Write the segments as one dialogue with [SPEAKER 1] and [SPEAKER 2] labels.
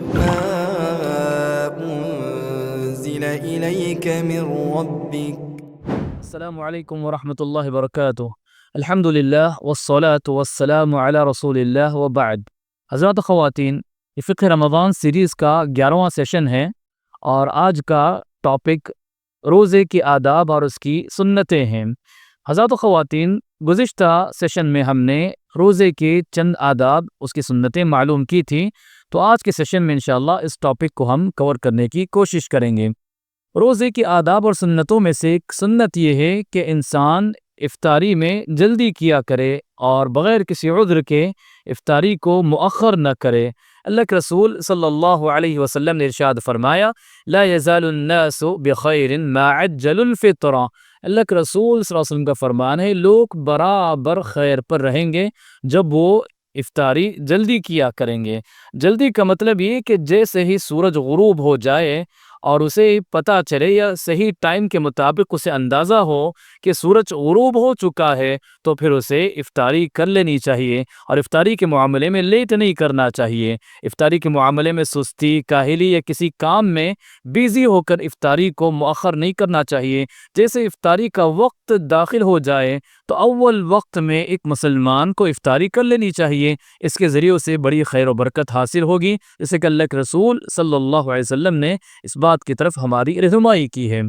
[SPEAKER 1] ما أنزل إليك من ربك.
[SPEAKER 2] السلام علیکم ورحمۃ اللہ وبرکاتہ۔ الحمد للہ والصلاة والسلام علی رسول اللہ وبعد۔ حضرات خواتین، یہ فقہ رمضان سیریز کا 11واں سیشن ہے، اور آج کا ٹاپک روزے کے آداب اور اس کی سنتیں ہیں۔ حضرات خواتین، گزشتہ سیشن میں ہم نے روزے کے چند آداب، اس کی سنتیں معلوم کی تھیں، تو آج کے سیشن میں انشاءاللہ اس ٹاپک کو ہم کور کرنے کی کوشش کریں گے۔ روزے کی آداب اور سنتوں میں سے ایک سنت یہ ہے کہ انسان افطاری میں جلدی کیا کرے اور بغیر کسی عذر کے افطاری کو مؤخر نہ کرے۔ اللہ کے رسول صلی اللہ علیہ وسلم نے ارشاد فرمایا، لا یزال الناس بخیر ما عجل الفطر۔ اللہ کے رسول صلی اللہ علیہ وسلم کا فرمان ہے، لوگ برابر خیر پر رہیں گے جب وہ افطاری جلدی کیا کریں گے۔ جلدی کا مطلب یہ کہ جیسے ہی سورج غروب ہو جائے اور اسے پتہ چلے یا صحیح ٹائم کے مطابق اسے اندازہ ہو کہ سورج غروب ہو چکا ہے، تو پھر اسے افطاری کر لینی چاہیے، اور افطاری کے معاملے میں لیٹ نہیں کرنا چاہیے۔ افطاری کے معاملے میں سستی، کاہلی یا کسی کام میں بیزی ہو کر افطاری کو مؤخر نہیں کرنا چاہیے۔ جیسے افطاری کا وقت داخل ہو جائے تو اول وقت میں ایک مسلمان کو افطاری کر لینی چاہیے، اس کے ذریعے سے بڑی خیر و برکت حاصل ہوگی، جیسے کہ اللہ کے رسول صلی اللہ علیہ وسلم نے اس بات کی طرف ہماری رہنمائی کی ہے۔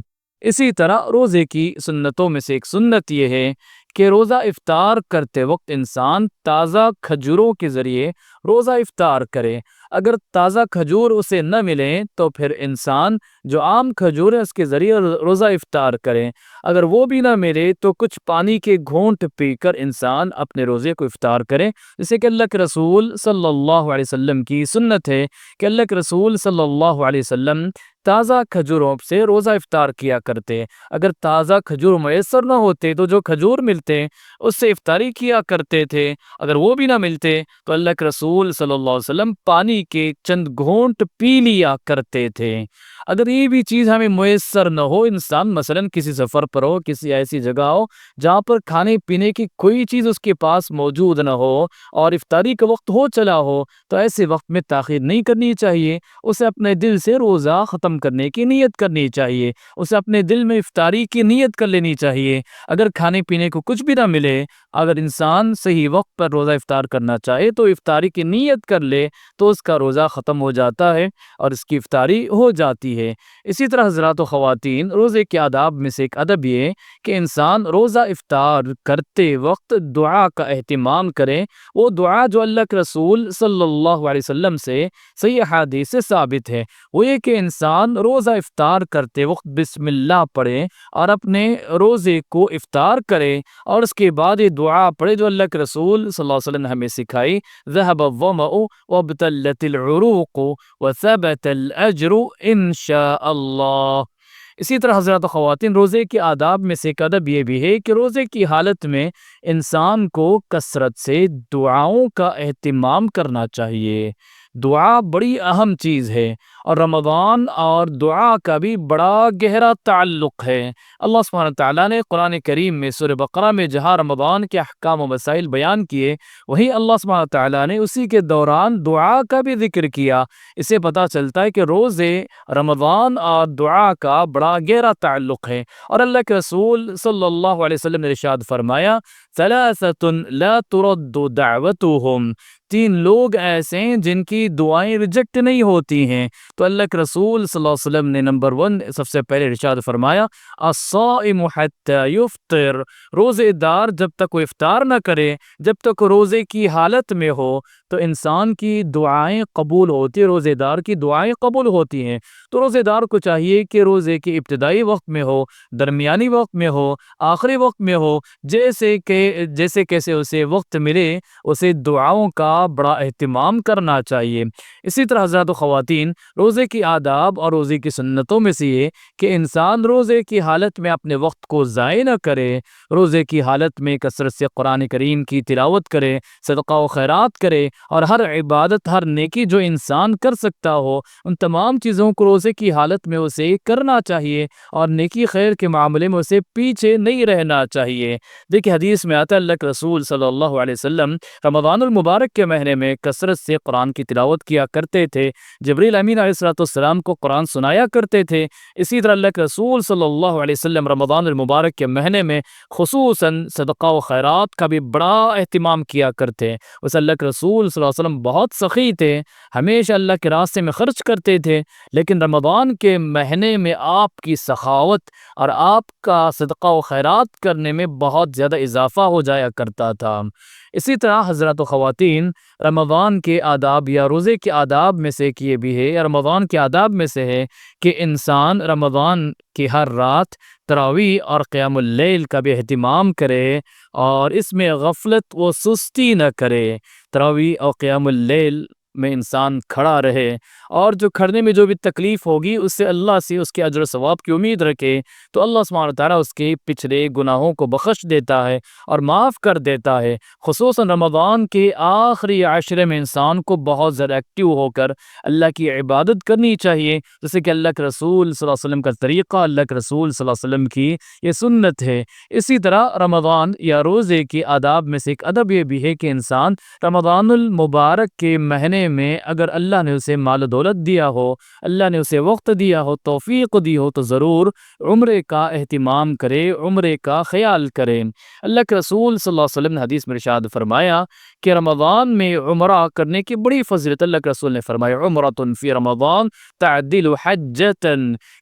[SPEAKER 2] اسی طرح روزے کی سنتوں میں سے ایک سنت یہ ہے کہ روزہ افطار کرتے وقت انسان تازہ کھجوروں کے ذریعے روزہ افطار کرے۔ اگر تازہ کھجور اسے نہ ملیں تو پھر انسان جو عام کھجور ہے اس کے ذریعے روزہ افطار کرے۔ اگر وہ بھی نہ ملے تو کچھ پانی کے گھونٹ پی کر انسان اپنے روزے کو افطار کرے، جیسے کہ اللہ کے رسول صلی اللہ علیہ وسلم کی سنت ہے کہ اللہ کے رسول صلی اللہ علیہ وسلم تازہ کھجوروں سے روزہ افطار کیا کرتے۔ اگر تازہ کھجور میسر نہ ہوتے تو جو کھجور ملتے اس سے افطاری کیا کرتے تھے۔ اگر وہ بھی نہ ملتے تو اللہ کے رسول صلی اللہ علیہ وسلم پانی کے چند گھونٹ پی لیا کرتے تھے۔ اگر یہ بھی چیز ہمیں میسر نہ ہو، انسان مثلا کسی سفر پر ہو، کسی ایسی جگہ ہو جہاں پر کھانے پینے کی کوئی چیز اس کے پاس موجود نہ ہو اور افطاری کا وقت ہو چلا ہو، تو ایسے وقت میں تاخیر نہیں کرنی چاہیے۔ اسے اپنے دل سے روزہ ختم کرنے کی نیت کرنی چاہیے، اسے اپنے دل میں افطاری کی نیت کر لینی چاہیے۔ اگر کھانے پینے کو کچھ بھی نہ ملے، اگر انسان صحیح وقت پر روزہ افطار کرنا چاہے تو افطاری کی نیت کر لے تو اس کا روزہ ختم ہو جاتا ہے اور اس کی افطاری ہو جاتی ہے۔ اسی طرح حضرات و خواتین، روزے کے آداب میں سے ایک ادب یہ ہے کہ انسان روزہ افطار کرتے وقت دعا کا اہتمام کرے۔ وہ دعا جو اللہ کے رسول صلی اللہ علیہ وسلم سے صحیح احادیث سے ثابت ہے، وہ یہ کہ انسان روزہ افطار کرتے وقت بسم اللہ پڑھے اور اپنے روزے کو افطار کرے، اور اس کے بعد یہ دعا پڑھے جو اللہ کے رسول صلی اللہ علیہ وسلم نے ہمیں سکھائی، ذهب الظمأ وابتلت العروق وثبت الاجر ان شاء اللہ۔ اسی طرح حضرات و خواتین، روزے کے آداب میں سے ایک ادب یہ بھی ہے کہ روزے کی حالت میں انسان کو کثرت سے دعاؤں کا اہتمام کرنا چاہیے۔ دعا بڑی اہم چیز ہے، اور رمضان اور دعا کا بھی بڑا گہرا تعلق ہے۔ اللہ سبحانہ تعالیٰ نے قرآن کریم میں سورہ بقرہ میں جہاں رمضان کے احکام و مسائل بیان کیے، وہیں اللہ سبحانہ تعالیٰ نے اسی کے دوران دعا کا بھی ذکر کیا۔ اسے پتہ چلتا ہے کہ روزے رمضان اور دعا کا بڑا گہرا تعلق ہے، اور اللہ کے رسول صلی اللہ علیہ وسلم نے ارشاد فرمایا، ثلاثة لا ترد دعوتهم، تین لوگ ایسے ہیں جن کی دعائیں ریجیکٹ نہیں ہوتی ہیں۔ تو اللہ کے رسول صلی اللہ علیہ وسلم نے نمبر 1 سب سے پہلے ارشاد فرمایا، الصائم حتی یفطر، روزے دار جب تک وہ افطار نہ کرے، جب تک روزے کی حالت میں ہو تو انسان کی دعائیں قبول ہوتی ہیں، روزے دار کی دعائیں قبول ہوتی ہیں۔ تو روزے دار کو چاہیے کہ روزے کے ابتدائی وقت میں ہو، درمیانی وقت میں ہو، آخری وقت میں ہو، جیسے کیسے اسے وقت ملے اسے دعاؤں کا بڑا اہتمام کرنا چاہیے۔ اسی طرح حضرات و خواتین، روزے کی آداب اور روزے کی سنتوں میں سے یہ کہ انسان روزے کی حالت میں اپنے وقت کو ضائع نہ کرے، روزے کی حالت میں کثرت سے قرآن کریم کی تلاوت کرے، صدقہ و خیرات کرے، اور ہر عبادت، ہر نیکی جو انسان کر سکتا ہو ان تمام چیزوں کو روزے کی حالت میں اسے کرنا چاہیے، اور نیکی خیر کے معاملے میں اسے پیچھے نہیں رہنا چاہیے۔ دیکھیں حدیث میں آتا ہے اللہ کے رسول صلی اللہ علیہ وسلم رمضان المبارک کے مہینے میں کثرت سے قرآن کی تلاوت کیا کرتے تھے، جبریل امین علیہ السلام کو قرآن سنایا کرتے تھے۔ اسی طرح اللہ کے رسول صلی اللہ علیہ وسلم رمضان المبارک کے مہینے میں خصوصاً صدقہ و خیرات کا بھی بڑا اہتمام کیا کرتے۔ اس اللہ کے رسول صلی اللہ علیہ وسلم بہت سخی تھے، ہمیشہ اللہ کے راستے میں خرچ کرتے تھے، لیکن رمضان کے مہینے میں آپ کی سخاوت اور آپ کا صدقہ و خیرات کرنے میں بہت زیادہ اضافہ ہو جایا کرتا تھا۔ اسی طرح حضرات و خواتین، رمضان کے آداب یا روزے کے آداب میں سے ایک یہ بھی ہے، یا رمضان کے آداب میں سے ہے کہ انسان رمضان کی ہر رات تراویح اور قیام اللیل کا بھی اہتمام کرے اور اس میں غفلت و سستی نہ کرے۔ تراویح اور قیام اللیل میں انسان کھڑا رہے، اور جو کھڑنے میں جو بھی تکلیف ہوگی اس سے اللہ سے اس کے اجر و ثواب کی امید رکھے تو اللہ سبحانہ وتعالیٰ اس کے پچھلے گناہوں کو بخش دیتا ہے اور معاف کر دیتا ہے۔ خصوصاً رمضان کے آخری عشرے میں انسان کو بہت زیادہ ایکٹیو ہو کر اللہ کی عبادت کرنی چاہیے، جیسے کہ اللہ کے رسول صلی اللہ علیہ وسلم کا طریقہ، اللہ کے رسول صلی اللہ علیہ وسلم کی یہ سنت ہے۔ اسی طرح رمضان یا روزے کے آداب میں سے ایک ادب یہ بھی ہے کہ انسان رمضان المبارک کے مہینے میں اگر اللہ نے اسے مال و دولت دیا ہو، اللہ نے اسے وقت دیا ہو، توفیق دی ہو، تو ضرور عمرے کا اہتمام کرے، عمرے کا خیال کرے۔ اللہ کے رسول صلی اللہ علیہ وسلم نے حدیث میں ارشاد فرمایا کہ رمضان میں عمرہ کرنے کی بڑی فضیلت، اللہ کے رسول نے فرمایا عمرۃ فی رمضان تعدل حجۃ،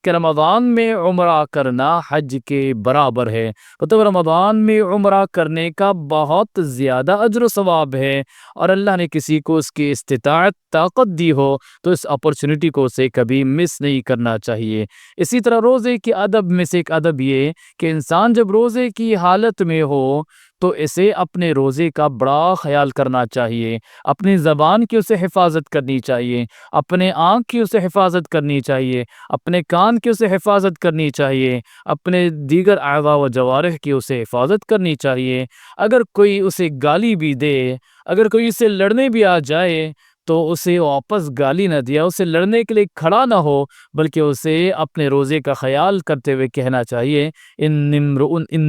[SPEAKER 2] کہ رمضان میں عمرہ کرنا حج کے برابر ہے۔ مطلب رمضان میں عمرہ کرنے کا بہت زیادہ اجر و ثواب ہے، اور اللہ نے کسی کو اس کی استطاعت، طاقت دی ہو تو اس اپرچونٹی کو اسے کبھی مس نہیں کرنا چاہیے۔ اسی طرح روزے کے ادب میں سے ایک ادب یہ کہ انسان جب روزے کی حالت میں ہو تو اسے اپنے روزے کا بڑا خیال کرنا چاہیے، اپنی زبان کی اسے حفاظت کرنی چاہیے، اپنے آنکھ کی اسے حفاظت کرنی چاہیے، اپنے کان کی اسے حفاظت کرنی چاہیے، اپنے دیگر اعضاء و جوارح کی اسے حفاظت کرنی چاہیے۔ اگر کوئی اسے گالی بھی دے، اگر کوئی اسے لڑنے بھی آ جائے تو اسے واپس گالی نہ دیا، اسے لڑنے کے لیے کھڑا نہ ہو، بلکہ اسے اپنے روزے کا خیال کرتے ہوئے کہنا چاہیے انی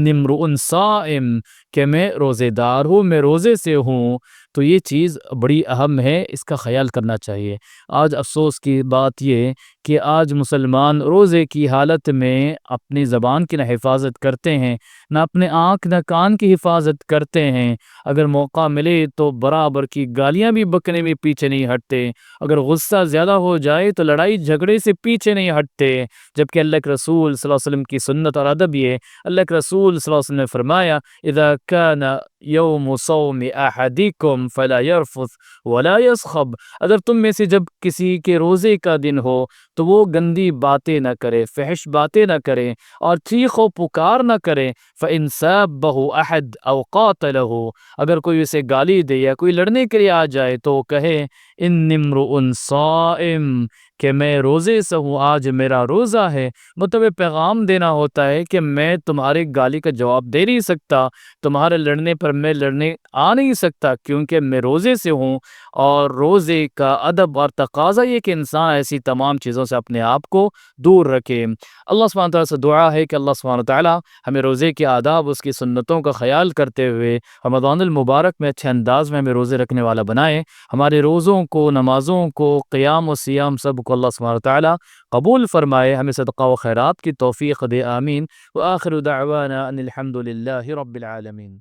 [SPEAKER 2] امرؤ صائم، کہ میں روزے دار ہوں، میں روزے سے ہوں۔ تو یہ چیز بڑی اہم ہے، اس کا خیال کرنا چاہیے۔ آج افسوس کی بات یہ کہ آج مسلمان روزے کی حالت میں اپنی زبان کی نہ حفاظت کرتے ہیں، نہ اپنے آنکھ نہ کان کی حفاظت کرتے ہیں، اگر موقع ملے تو برابر کی گالیاں بھی بکنے میں پیچھے نہیں ہٹتے، اگر غصہ زیادہ ہو جائے تو لڑائی جھگڑے سے پیچھے نہیں ہٹتے، جبکہ اللہ کے رسول صلی اللہ علیہ وسلم کی سنت اور ادب یہ، اللہ کے رسول صلی اللہ علیہ وسلم نے فرمایا اذا كان یوم صوم احدکم فلا یرفث ولا یصخب، اگر تم میں سے جب کسی کے روزے کا دن ہو تو وہ گندی باتیں نہ کرے، فحش باتیں نہ کرے، اور چیخ و پکار نہ کرے۔ فإن سابه احد او قاتله، اگر کوئی اسے گالی دے یا کوئی لڑنے کے لیے آ جائے تو وہ کہے انی امرؤ صائم، کہ میں روزے سے ہوں، آج میرا روزہ ہے۔ مطلب پیغام دینا ہوتا ہے کہ میں تمہارے گالی کا جواب دے نہیں سکتا، تمہارے لڑنے پر میں لڑنے آ نہیں سکتا، کیونکہ میں روزے سے ہوں۔ اور روزے کا ادب اور تقاضا یہ کہ انسان ایسی تمام چیزوں سے اپنے آپ کو دور رکھے۔ اللہ سبحانہ تعالیٰ سے دعا ہے کہ اللہ سبحانہ تعالیٰ ہمیں روزے کے آداب، اس کی سنتوں کا خیال کرتے ہوئے رمضان المبارک میں اچھے انداز میں ہمیں روزے رکھنے والا بنائے، ہمارے روزوں کو، نمازوں کو، قیام و سیام سب کو اللہ سبحانہ تعالیٰ قبول فرمائے، ہمیں صدقہ و خیرات کی توفیق دے، آمین۔ وآخر دعوانا ان الحمد للہ رب العالمین۔